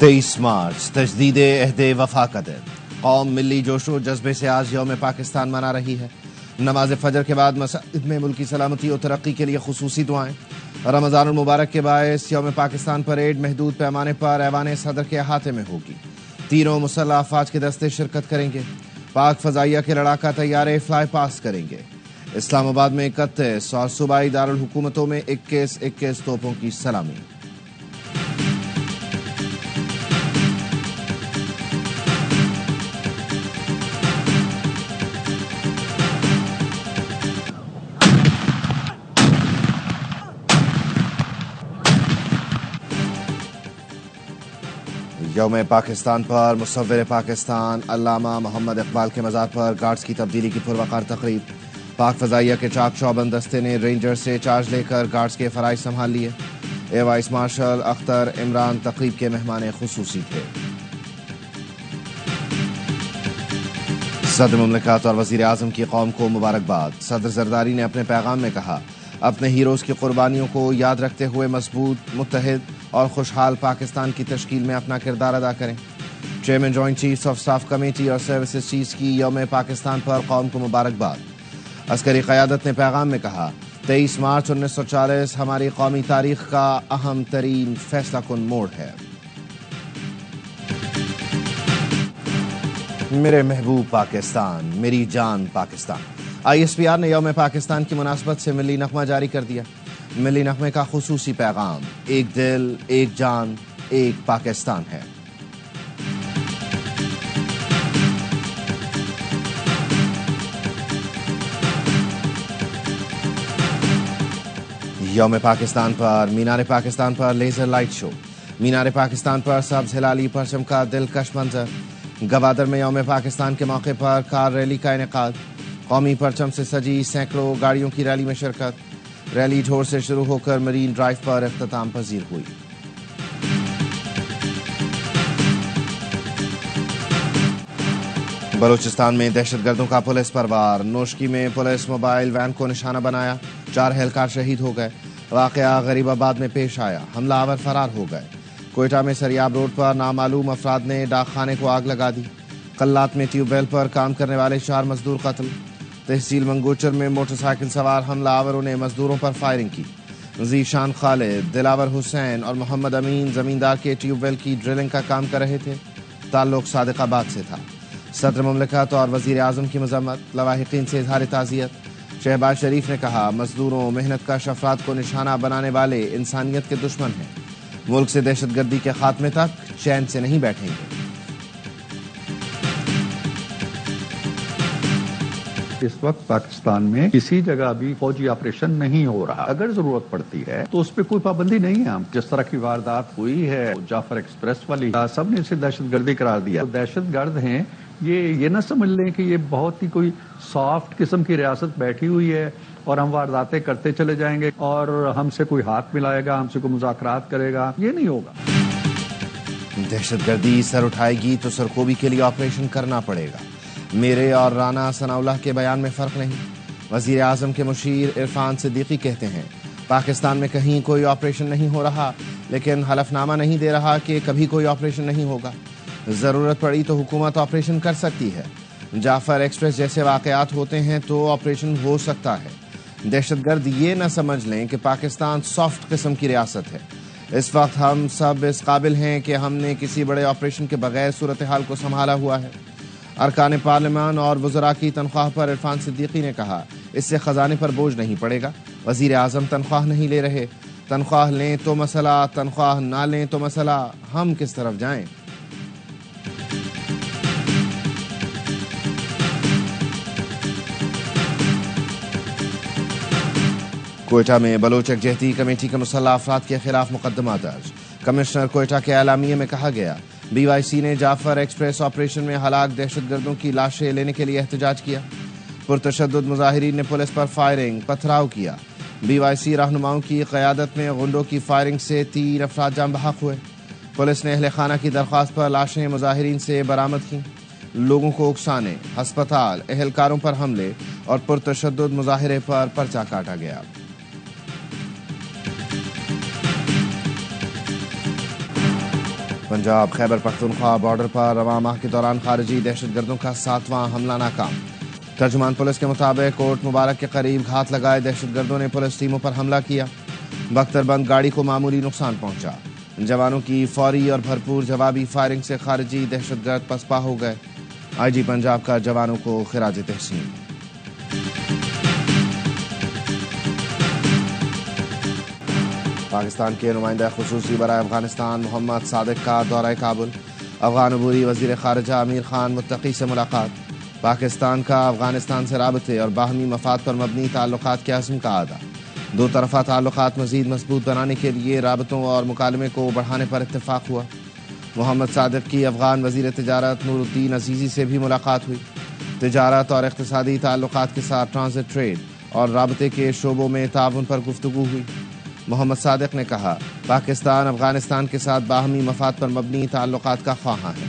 23 مارچ تجدید عہد وفا کا دن۔ قوم ملی جوش و جذبے سے آج یوم پاکستان منا رہی ہے۔ نماز فجر کے بعد مساجد میں ملکی سلامتی و ترقی کے لیے خصوصی دعائیں۔ رمضان المبارک کے باعث یوم پاکستان پریڈ محدود پیمانے پر ایوان صدر کے احاطے میں ہوگی۔ تینوں مسلح افواج کے دستے شرکت کریں گے۔ پاک فضائیہ کے لڑاکا طیارے فلائی پاس کریں گے۔ اسلام آباد میں 31 اور صوبائی دارالحکومتوں میں 21 توپوں کی سلامی۔ یوم پاکستان پر مصور پاکستان علامہ محمد اقبال کے مزار پر گارڈز کی تبدیلی کی پروقار تقریب۔ پاک فضائیہ کے چاک چوبند دستے نے رینجر سے چارج لے کر گارڈز کے فرائض سنبھال لیے۔ Air vice marshal Akhtar Imran تقریب کے مہمان خصوصی تھے۔ صدر مملکت اور وزیر اعظم کی قوم کو مبارکباد۔ صدر زرداری نے اپنے پیغام میں کہا، اپنے ہیروز کی قربانیوں کو یاد رکھتے ہوئے مضبوط، متحد اور خوشحال پاکستان کی تشکیل میں اپنا کردار ادا کریں۔ Chairman joint chiefs of staff committee اور سروسز چیفز کی یوم پاکستان پر قوم کو مبارکباد۔ عسکری قیادت نے پیغام میں کہا، 23 مارچ 1940 ہماری قومی تاریخ کا اہم ترین فیصلہ کن موڑ ہے۔ میرے محبوب پاکستان، میری جان پاکستان۔ ISPR نے یوم پاکستان کی مناسبت سے ملی نغمہ جاری کر دیا۔ ملی نغمے کا خصوصی پیغام، ایک دل، ایک جان، ایک پاکستان ہے۔ یوم پاکستان پر مینار پاکستان پر لیزر لائٹ شو۔ مینار پاکستان پر سبز ہلالی پرچم کا دلکش منظر۔ گوادر میں یوم پاکستان کے موقع پر کار ریلی کا انعقاد۔ قومی پرچم سے سجی سینکڑوں گاڑیوں کی ریلی میں شرکت۔ ریلی ڈھور سے شروع ہو کر مرین ڈرائیو پر اختتام پذیر ہوئی۔ بلوچستان میں دہشت گردوں کا پولیس پر وار۔ نوشکی میں پولیس موبائل وین کو نشانہ بنایا، 4 اہلکار شہید ہو گئے۔ واقعہ غریب آباد میں پیش آیا، حملہ آور فرار ہو گئے۔ کوئٹہ میں سریاب روڈ پر نامعلوم افراد نے ڈاک خانے کو آگ لگا دی۔ قلات میں ٹیوب ویل پر کام کرنے والے 4 مزدور قتل۔ تحصیل منگوچر میں موٹر سائیکل سوار حملہ آوروں نے مزدوروں پر فائرنگ کی۔ ذیشان خالد، دلاور حسین اور محمد امین زمیندار کے ٹیوب ویل کی ڈرلنگ کا کام کر رہے تھے۔ تعلق صادق آباد سے تھا۔ صدر مملکت اور وزیر اعظم کی مذمت، لواحقین سے اظہار تعزیت۔ شہباز شریف نے کہا، مزدوروں، محنت کش افراد کو نشانہ بنانے والے انسانیت کے دشمن ہیں۔ ملک سے دہشت گردی کے خاتمے تک چین سے نہیں بیٹھیں گے۔ اس وقت پاکستان میں کسی جگہ بھی فوجی آپریشن نہیں ہو رہا۔ اگر ضرورت پڑتی ہے تو اس پہ کوئی پابندی نہیں ہے۔ جس طرح کی واردات ہوئی ہے جعفر ایکسپریس والی، سب نے اسے دہشت گردی قرار دیا۔ دہشت گرد ہیں یہ نہ سمجھ لیں کہ یہ بہت ہی کوئی سافٹ قسم کی ریاست بیٹھی ہوئی ہے اور ہم وارداتیں کرتے چلے جائیں گے اور ہم سے کوئی ہاتھ ملائے گا، ہم سے کوئی مذاکرات کرے گا، یہ نہیں ہوگا۔ دہشت گردی سر اٹھائے گی تو سرکوبی کے لیے آپریشن کرنا پڑے گا۔ میرے اور رانا ثناء اللہ کے بیان میں فرق نہیں۔ وزیر اعظم کے مشیر عرفان صدیقی کہتے ہیں، پاکستان میں کہیں کوئی آپریشن نہیں ہو رہا، لیکن حلف نامہ نہیں دے رہا کہ کبھی کوئی آپریشن نہیں ہوگا۔ ضرورت پڑی تو حکومت آپریشن کر سکتی ہے۔ جعفر ایکسپریس جیسے واقعات ہوتے ہیں تو آپریشن ہو سکتا ہے۔ دہشت گرد یہ نہ سمجھ لیں کہ پاکستان سافٹ قسم کی ریاست ہے۔ اس وقت ہم سب اس قابل ہیں کہ ہم نے کسی بڑے آپریشن کے بغیر صورتحال کو سنبھالا ہوا ہے۔ ارکان پارلیمان اور وزراء کی تنخواہ پر عرفان صدیقی نے کہا، اس سے خزانے پر بوجھ نہیں پڑے گا۔ وزیر اعظم تنخواہ نہیں لے رہے، تنخواہ لیں تو مسئلہ، تنخواہ نہ لیں تو مسئلہ، ہم کس طرف جائیں؟ کوئٹہ میں بلوچ یکجہتی کمیٹی کے مسلح افراد کے خلاف مقدمہ درج۔ کمشنر کوئٹہ کے اعلامیے میں کہا گیا، BYC نے جعفر ایکسپریس آپریشن میں ہلاک دہشت گردوں کی لاشیں لینے کے لیے احتجاج کیا۔ پرتشدد مظاہرین نے پولیس پر فائرنگ، پتھراؤ کیا۔ BYC رہنماؤں کی قیادت میں غنڈوں کی فائرنگ سے 3 افراد جاں بحق ہوئے۔ پولیس نے اہل خانہ کی درخواست پر لاشیں مظاہرین سے برآمد کیں۔ لوگوں کو اکسانے، ہسپتال، اہلکاروں پر حملے اور پرتشدد مظاہرے پر پرچہ کاٹا گیا۔ پنجاب خیبر پختونخوا بارڈر پر رواں ماہ کے دوران خارجی دہشت گردوں کا 7واں حملہ ناکام۔ ترجمان پولیس کے مطابق کوٹ مبارک کے قریب گھات لگائے دہشت گردوں نے پولیس ٹیموں پر حملہ کیا۔ بختر بند گاڑی کو معمولی نقصان پہنچا۔ جوانوں کی فوری اور بھرپور جوابی فائرنگ سے خارجی دہشت گرد پسپا ہو گئے۔ آئی جی پنجاب کا جوانوں کو خراج تحسین۔ پاکستان کے نمائندہ خصوصی برائے افغانستان محمد صادق کا دورہ کابل۔ افغان عبوری وزیر خارجہ امیر خان متقی سے ملاقات۔ پاکستان کا افغانستان سے رابطے اور باہمی مفاد پر مبنی تعلقات کے عزم کا اعادہ۔ دو طرفہ تعلقات مزید مضبوط بنانے کے لیے رابطوں اور مکالمے کو بڑھانے پر اتفاق ہوا۔ محمد صادق کی افغان وزیر تجارت نور الدین عزیزی سے بھی ملاقات ہوئی۔ تجارت اور اقتصادی تعلقات کے ساتھ ٹرانزٹ ٹریڈ اور رابطے کے شعبوں میں تعاون پر گفتگو ہوئی۔ محمد صادق نے کہا پاکستان افغانستان کے ساتھ باہمی مفاد پر مبنی تعلقات کا خواہاں ہے۔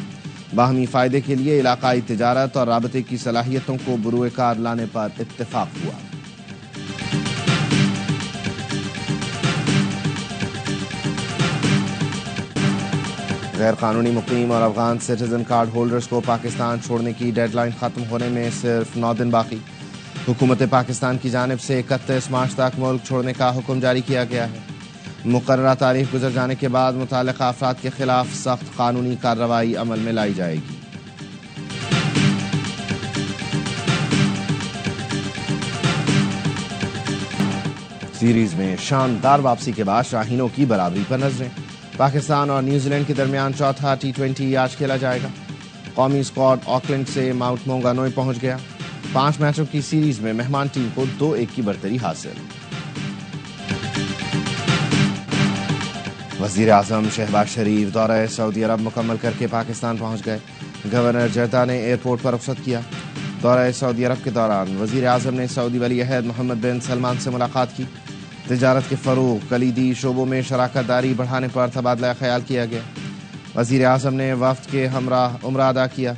باہمی فائدے کے لیے علاقائی تجارت اور رابطے کی صلاحیتوں کو بروئے کار لانے پر اتفاق ہوا۔ غیر قانونی مقیم اور افغان سٹیزن کارڈ ہولڈرز کو پاکستان چھوڑنے کی ڈیڈ لائن ختم ہونے میں صرف 9 دن باقی۔ حکومت پاکستان کی جانب سے 31 مارچ تک ملک چھوڑنے کا حکم جاری کیا گیا ہے۔ مقررہ تاریخ گزر جانے کے بعد متعلقہ افراد کے خلاف سخت قانونی کارروائی عمل میں لائی جائے گی۔ سیریز میں شاندار واپسی کے بعد شاہینوں کی برابری پر نظریں۔ پاکستان اور نیوزی لینڈ کے درمیان چوتھا T20 آج کھیلا جائے گا۔ قومی اسکواڈ آکلینڈ سے ماؤنٹ مونگانوئی پہنچ گیا۔ 5 میچوں کی سیریز میں مہمان ٹیم کو 2-1 کی برتری حاصل۔ وزیر اعظم شہباز شریف دورہ سعودی عرب مکمل کر کے پاکستان پہنچ گئے۔ گورنر جدہ نے ایئرپورٹ پر رخصت کیا۔ دورہ سعودی عرب کے دوران وزیر اعظم نے سعودی ولی عہد محمد بن سلمان سے ملاقات کی۔ تجارت کے فروغ، کلیدی شعبوں میں شراکت داری بڑھانے پر تبادلہ خیال کیا گیا۔ وزیر اعظم نے وفد کے ہمراہ عمرہ ادا کیا۔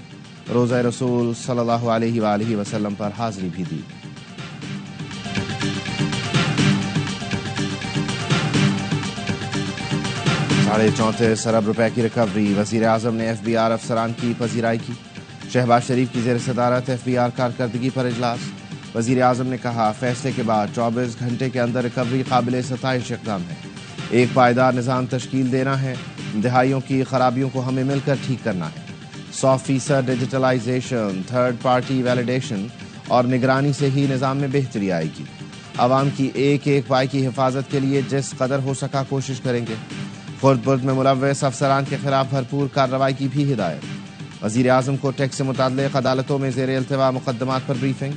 روزہ رسول صلی اللہ علیہ وآلہ وسلم پر حاضری بھی دی۔ $34.5 ارب کی ریکوری، وزیر اعظم نے FBI افسران کی پذیرائی کی۔ شہباز شریف کی زیر صدارت FBI کارکردگی پر اجلاس۔ وزیر اعظم نے کہا فیصلے کے بعد 24 گھنٹے کے اندر ریکوری قابل ستائش اقدام ہے۔ ایک پائیدار نظام تشکیل دینا ہے۔ دہائیوں کی خرابیوں کو ہمیں مل کر ٹھیک کرنا ہے۔ 100% ڈیجیٹلائزیشن، تھرڈ پارٹی ویلیڈیشن اور نگرانی سے ہی نظام میں بہتری آئے گی۔ عوام کی ایک ایک پائی کی حفاظت کے لیے جس قدر ہو سکا کوشش کریں گے۔ خرد برد میں ملوث افسران کے خلاف بھرپور کارروائی کی بھی ہدایت۔ وزیر اعظم کو ٹیکس سے متعلق عدالتوں میں زیر التوا مقدمات پر بریفنگ۔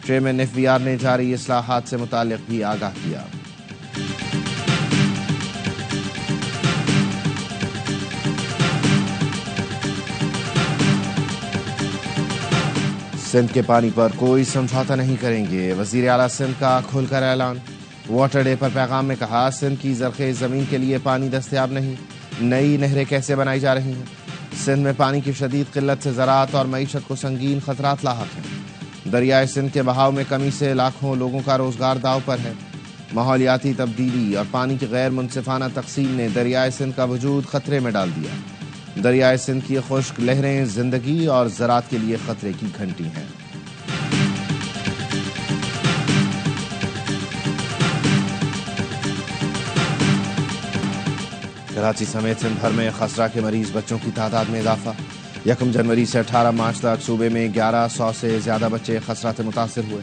چیئرمین FBI نے جاری اصلاحات سے متعلق بھی آگاہ کیا۔ سندھ کے پانی پر کوئی سمجھوتہ نہیں کریں گے، وزیر اعلیٰ سندھ کا کھل کر اعلان۔ واٹر ڈے پر پیغام میں کہا سندھ کی زرخیز زمین کے لیے پانی دستیاب نہیں، نئی نہریں کیسے بنائی جا رہی ہیں۔ سندھ میں پانی کی شدید قلت سے زراعت اور معیشت کو سنگین خطرات لاحق ہیں۔ دریائے سندھ کے بہاؤ میں کمی سے لاکھوں لوگوں کا روزگار داؤ پر ہے۔ ماحولیاتی تبدیلی اور پانی کی غیر منصفانہ تقسیم نے دریائے سندھ کا وجود خطرے میں ڈال دیا۔ دریائے سندھ کی خشک لہریں زندگی اور زراعت کے لیے خطرے کی گھنٹی ہیں۔ کراچی سمیت سندھ بھر میں خسرہ کے مریض بچوں کی تعداد میں اضافہ۔ 1 جنوری سے 18 مارچ تک صوبے میں 1100 سے زیادہ بچے خسرہ سے متاثر ہوئے۔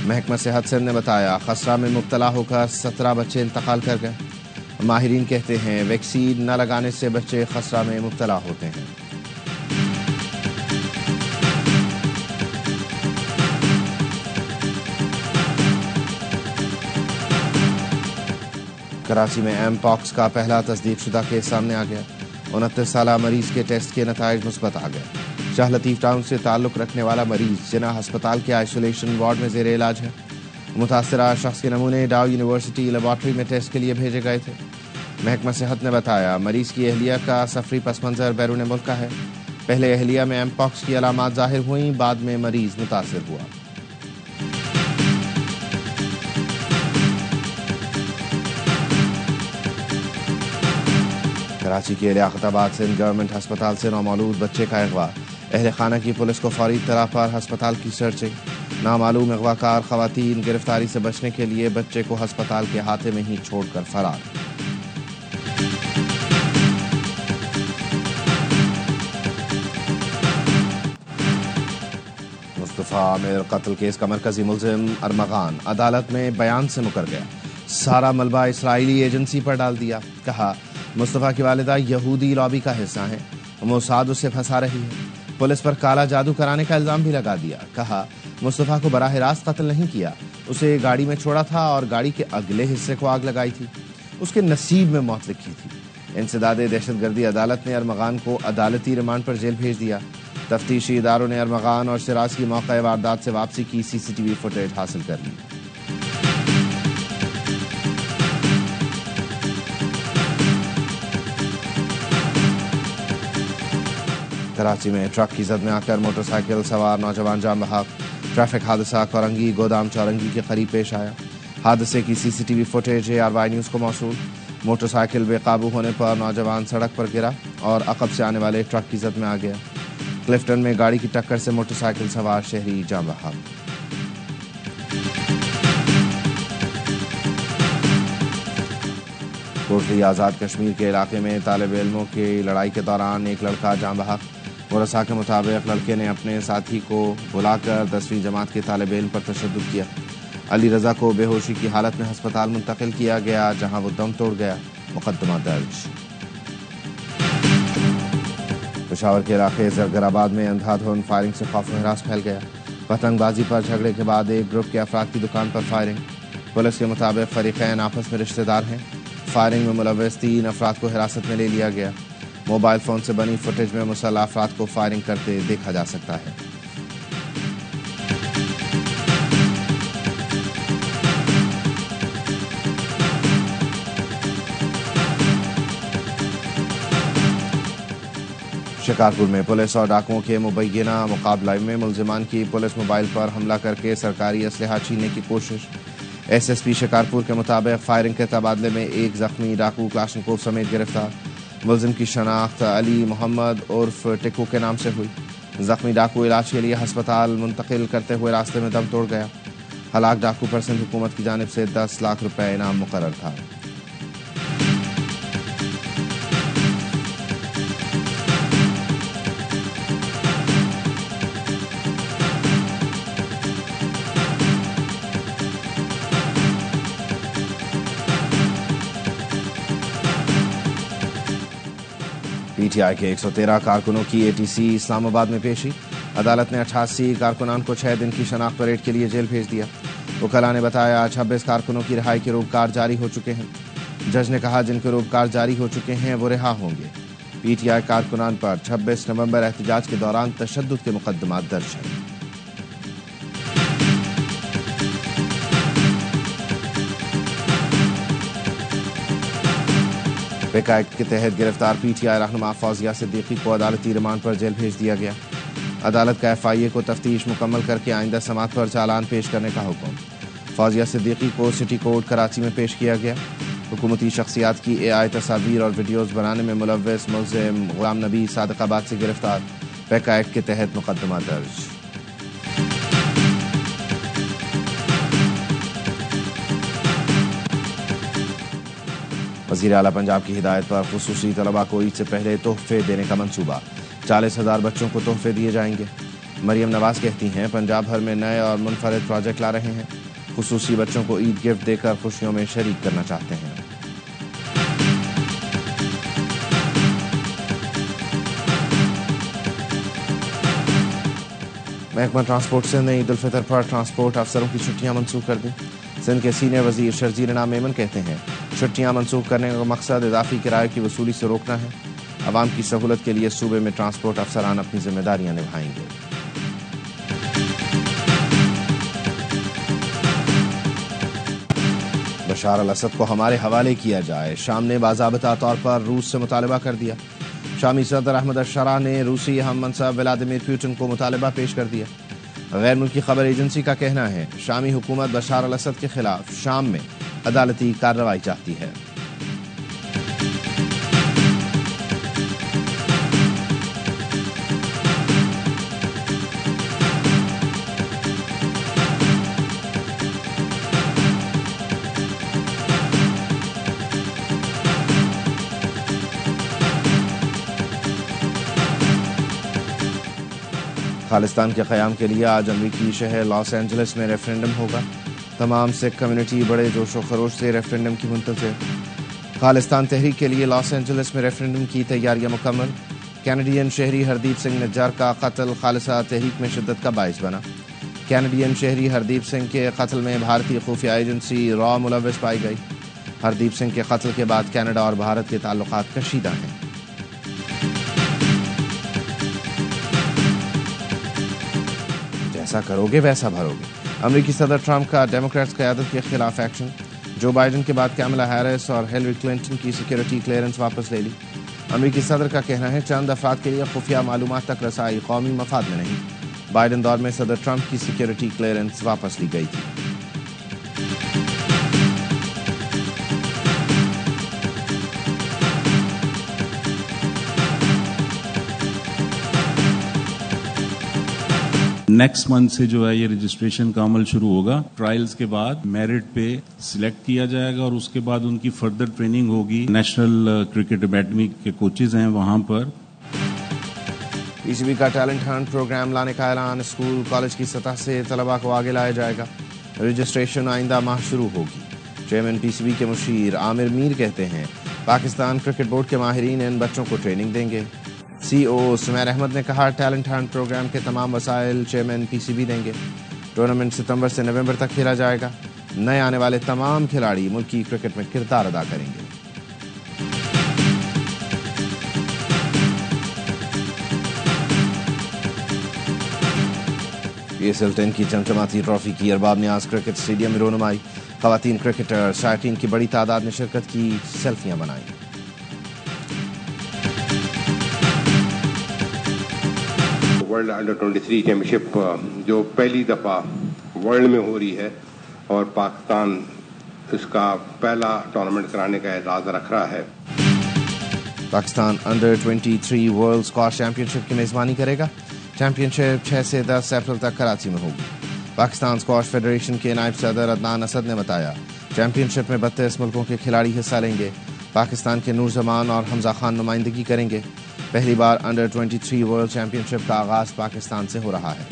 محکمہ صحت سندھ نے بتایا خسرہ میں مبتلا ہو کر 17 بچے انتقال کر گئے۔ ماہرین کہتے ہیں ویکسین نہ لگانے سے بچے خسرہ میں مبتلا ہوتے ہیں۔ کراچی میں ایم پاکس کا پہلا تصدیق شدہ کیس سامنے آ گیا۔ 29 سالہ مریض کے ٹیسٹ کے نتائج مثبت آ گئے۔ شاہ لطیف ٹاؤن سے تعلق رکھنے والا مریض جناح ہسپتال کے آئسولیشن وارڈ میں زیر علاج ہے۔ متاثرہ شخص کے نمونے ڈاؤ یونیورسٹی لیبارٹری میں ٹیسٹ کے لیے بھیجے گئے تھے۔ محکمہ صحت نے بتایا مریض کی اہلیہ کا سفری پس منظر بیرون ملک کا ہے۔ پہلے اہلیہ میں ایم پاکس کی علامات ظاہر ہوئیں، بعد میں مریض متاثر ہوا۔ کراچی کے لیاقت آباد سندھ گورنمنٹ ہسپتال سے نامعلوم بچے کا اغوا، اہل خانہ کی پولیس کو فوری اطلاع پر ہسپتال کی سرچنگ، نامعلوم اغوا کار خواتین گرفتاری سے بچنے کے لیے بچے کو ہسپتال کے احاطے میں ہی چھوڑ کر فرار۔ مصطفیٰ عامر قتل کیس کا مرکزی ملزم ارمغان عدالت میں بیان سے مکر گیا، سارا ملبہ اسرائیلی ایجنسی پر ڈال دیا، کہا مصطفیٰ کی والدہ یہودی لابی کا حصہ ہیں، موساد اسے پھنسا رہی ہے، پولیس پر کالا جادو کرانے کا الزام بھی لگا دیا، کہا مصطفیٰ کو براہ راست قتل نہیں کیا، اسے گاڑی میں چھوڑا تھا اور گاڑی کے اگلے حصے کو آگ لگائی تھی، اس کے نصیب میں موت لکھی تھی۔ انسداد دہشت گردی عدالت نے ارمغان کو عدالتی ریمانڈ پر جیل بھیج دیا۔ تفتیشی اداروں نے ارمغان اور شراز کی موقع واردات سے واپسی کی C C T V footage حاصل کر لی۔ کراچی میں ٹرک کی زد میں آ کر موٹر سائیکل سوار نوجوان جاں بحق، ٹریفک حادثہ کورنگی گودام چورنگی کے قریب پیش آیا۔ حادثے کی C C T V footage ARY news کو موصول۔ موٹر سائیکل بے قابو ہونے پر نوجوان سڑک پر گرا اور عقب سے آنے والے ٹرک کی زد میں آ گیا۔ کلفٹن میں گاڑی کی ٹکر سے موٹر سائیکل سوار شہری جاں بحق۔ کوٹلی آزاد کشمیر کے علاقے میں طالب علموں کی لڑائی کے دوران ایک لڑکا جاں بحق۔ ورثاء کے مطابق لڑکے نے اپنے ساتھی کو بلا کر 10ویں جماعت کے طالب علم پر تشدد کیا۔ علی رضا کو بے ہوشی کی حالت میں ہسپتال منتقل کیا گیا جہاں وہ دم توڑ گیا، مقدمہ درج۔ پشاور کے علاقے زرگر آباد میں اندھا دھند فائرنگ سے خوف و ہراس پھیل گیا۔ پتنگ بازی پر جھگڑے کے بعد ایک گروپ کے افراد کی دکان پر فائرنگ، پولیس کے مطابق فریقین آپس میں رشتہ دار ہیں۔ فائرنگ میں ملوث 3 افراد کو حراست میں لے لیا گیا۔ موبائل فون سے بنی فوٹیج میں مسلح افراد کو فائرنگ کرتے دیکھا جا سکتا ہے۔ شکارپور میں پولیس اور ڈاکوؤں کے مبینہ مقابلہ میں ملزمان کی پولیس موبائل پر حملہ کر کے سرکاری اسلحہ چھیننے کی کوشش۔ SSP شکارپور کے مطابق فائرنگ کے تبادلے میں ایک زخمی ڈاکو کلاشنکوف سمیت گرفتار۔ ملزم کی شناخت علی محمد عرف ٹکو کے نام سے ہوئی۔ زخمی ڈاکو علاج کے لیے ہسپتال منتقل کرتے ہوئے راستے میں دم توڑ گیا۔ ہلاک ڈاکو پر سندھ حکومت کی جانب سے 10 لاکھ روپے انعام مقرر تھا۔ PTI کے 113 کارکنوں کی ATC اسلام آباد میں پیشی۔ عدالت نے 88 کارکنان کو 6 دن کی شناخت پریڈ کے لیے جیل بھیج دیا۔ وکلاء نے بتایا 26 کارکنوں کی رہائی کے روزگار جاری ہو چکے ہیں۔ جج نے کہا جن کے روزگار جاری ہو چکے ہیں وہ رہا ہوں گے۔ PTI کارکنان پر 26 نومبر احتجاج کے دوران تشدد کے مقدمات درج ہیں۔ پیکا ایکٹ کے تحت گرفتار PTI رہنما فوزیہ صدیقی کو عدالتی ریمانڈ پر جیل بھیج دیا گیا۔ عدالت کا FIA کو تفتیش مکمل کر کے آئندہ سماعت پر چالان پیش کرنے کا حکم۔ فوزیہ صدیقی کو سٹی کورٹ کراچی میں پیش کیا گیا۔ حکومتی شخصیات کی AI تصاویر اور ویڈیوز بنانے میں ملوث ملزم غلام نبی صادق آباد سے گرفتار، پیکا ایکٹ کے تحت مقدمہ درج۔ وزیر اعلیٰ پنجاب کی ہدایت پر خصوصی طلباء کو عید سے پہلے تحفے دینے کا منصوبہ، 40,000 بچوں کو تحفے دیے جائیں گے۔ مریم نواز کہتی ہیں پنجاب بھر میں نئے اور منفرد پروجیکٹ لا رہے ہیں، خصوصی بچوں کو عید گفٹ دے کر خوشیوں میں شریک کرنا چاہتے ہیں۔ محکمہ ٹرانسپورٹ سندھ نے عید الفطر پر ٹرانسپورٹ افسروں کی چھٹیاں منسوخ کر دیں۔ سندھ کے سینئر وزیر شرجیل انعام میمن کہتے ہیں چھٹیاں منسوخ کرنے کا مقصد اضافی کرایے کی وصولی سے روکنا ہے۔ عوام کی سہولت کے لیے صوبے میں ٹرانسپورٹ افسران اپنی ذمہ داریاں نبھائیں گے۔ بشار الاسد کو ہمارے حوالے کیا جائے، شام نے باضابطہ طور پر روس سے مطالبہ کر دیا۔ شامی صدر احمد الشرح نے روسی اہم منصب ولادیمیر پوٹن کو مطالبہ پیش کر دیا۔ غیر ملکی خبر ایجنسی کا کہنا ہے شامی حکومت بشار الاسد کے خلاف شام میں عدالتی کارروائی چاہتی ہے۔ خالصتان کے قیام کے لیے آج امریکی شہر لاس اینجلس میں ریفرینڈم ہوگا. تمام سکھ کمیونٹی بڑے جوش و خروش سے ریفرینڈم کی منتظر. خالصتان تحریک کے لیے لاس اینجلس میں ریفرینڈم کی تیاریاں مکمل. کینیڈین شہری ہردیپ سنگھ نجار کا قتل خالصہ تحریک میں شدت کا باعث بنا. کینیڈین شہری ہردیپ سنگھ کے قتل میں بھارتی خفیہ ایجنسی را ملوث پائی گئی. ہردیپ سنگھ کے قتل کے بعد کینیڈا اور بھارت کے تعلقات کشیدہ ہیں. جیسا کرو گے ویسا بھرو گے. امریکی صدر ٹرمپ کا ڈیموکریٹس قیادت کے خلاف ایکشن. جو بائیڈن کے بعد کیملا ہیرس اور ہیلری کلنٹن کی سیکیورٹی کلیئرنس واپس لے لی. امریکی صدر کا کہنا ہے چند افراد کے لیے خفیہ معلومات تک رسائی قومی مفاد میں نہیں. بائیڈن دور میں صدر ٹرمپ کی سیکیورٹی کلیئرنس واپس لی گئی تھی. نیکسٹ منتھ سے جو ہے یہ رجسٹریشن کا عمل شروع ہوگا. ٹرائلز کے بعد میرٹ پہ سلیکٹ کیا جائے گا اور اس کے بعد ان کی فردر ٹریننگ ہوگی. نیشنل کرکٹ اکیڈمی کے کوچز ہیں وہاں پر. پی سی بی کا ٹیلنٹ ہنٹ پروگرام لانے کا اعلان. اسکول کالج کی سطح سے طلباء کو آگے لایا جائے گا. رجسٹریشن آئندہ ماہ شروع ہوگی. چیئرمین پی سی بی کے مشیر عامر میر کہتے ہیں پاکستان کرکٹ بورڈ کے ماہرین ان بچوں کو ٹریننگ دیں گے. سی او سمیر احمد نے کہا ٹیلنٹ ہنٹ پروگرام کے تمام وسائل چیئرمین پی سی بی دیں گے. ٹورنامنٹ ستمبر سے نومبر تک کھیلا جائے گا. نئے آنے والے تمام کھلاڑی ملکی کرکٹ میں کردار ادا کریں گے. پی ایس ایل 10 کی چمچماتی ٹرافی کی ارباب نیاز کرکٹ اسٹیڈیم میں رونمائی. خواتین کرکٹر شائقین کی بڑی تعداد نے شرکت کی. سیلفیاں بنائیں. ورلڈ انڈر 23 چیمپئن شپ جو پہلی دفعہ ورلڈ میں ہو رہی ہے اور پاکستان اس کا پہلا ٹورنامنٹ کرانے کا اعزاز رکھ رہا ہے. Pakistan under 23 world squash championship کی میزبانی کرے گا. چیمپئن شپ 6 سے 10 اپریل تک کراچی میں ہوگی. پاکستان اسکواش فیڈریشن کے نائب صدر عدنان اسد نے بتایا چیمپئن شپ میں 32 ملکوں کے کھلاڑی حصہ لیں گے. پاکستان کے نور زمان اور حمزہ خان نمائندگی کریں گے. پہلی بار انڈر 23 ورلڈ چیمپئن شپ کا آغاز پاکستان سے ہو رہا ہے.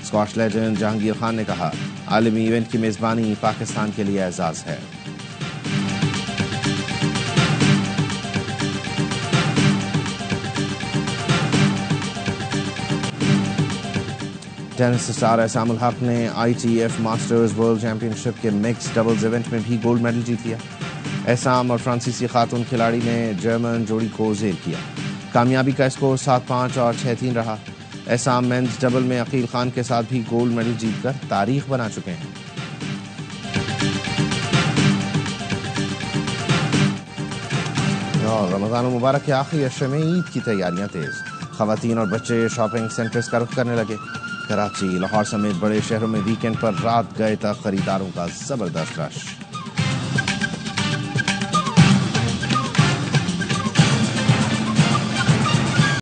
اسکواش لیجنڈ جہانگیر خان نے کہا عالمی ایونٹ کی میزبانی پاکستان کے لیے اعزاز ہے. ٹینس اسٹار احسام الحق نے I T F masters world championship کے مکس ڈبلز ایونٹ میں بھی گولڈ میڈل جیت لیا. احسام اور فرانسیسی خاتون کھلاڑی نے جرمن جوڑی کو زیر کیا. کامیابی کا اسکور 7-5 اور 6-3 رہا. احسام مینز ڈبل میں عقیل خان کے ساتھ بھی گولڈ میڈل جیت کر تاریخ بنا چکے ہیں. اور رمضان المبارک کے آخری عشرے میں عید کی تیاریاں تیز. خواتین اور بچے شاپنگ سینٹرز کا رخ کرنے لگے. کراچی لاہور سمیت بڑے شہروں میں ویکینڈ پر رات گئے تک خریداروں کا زبردست رش.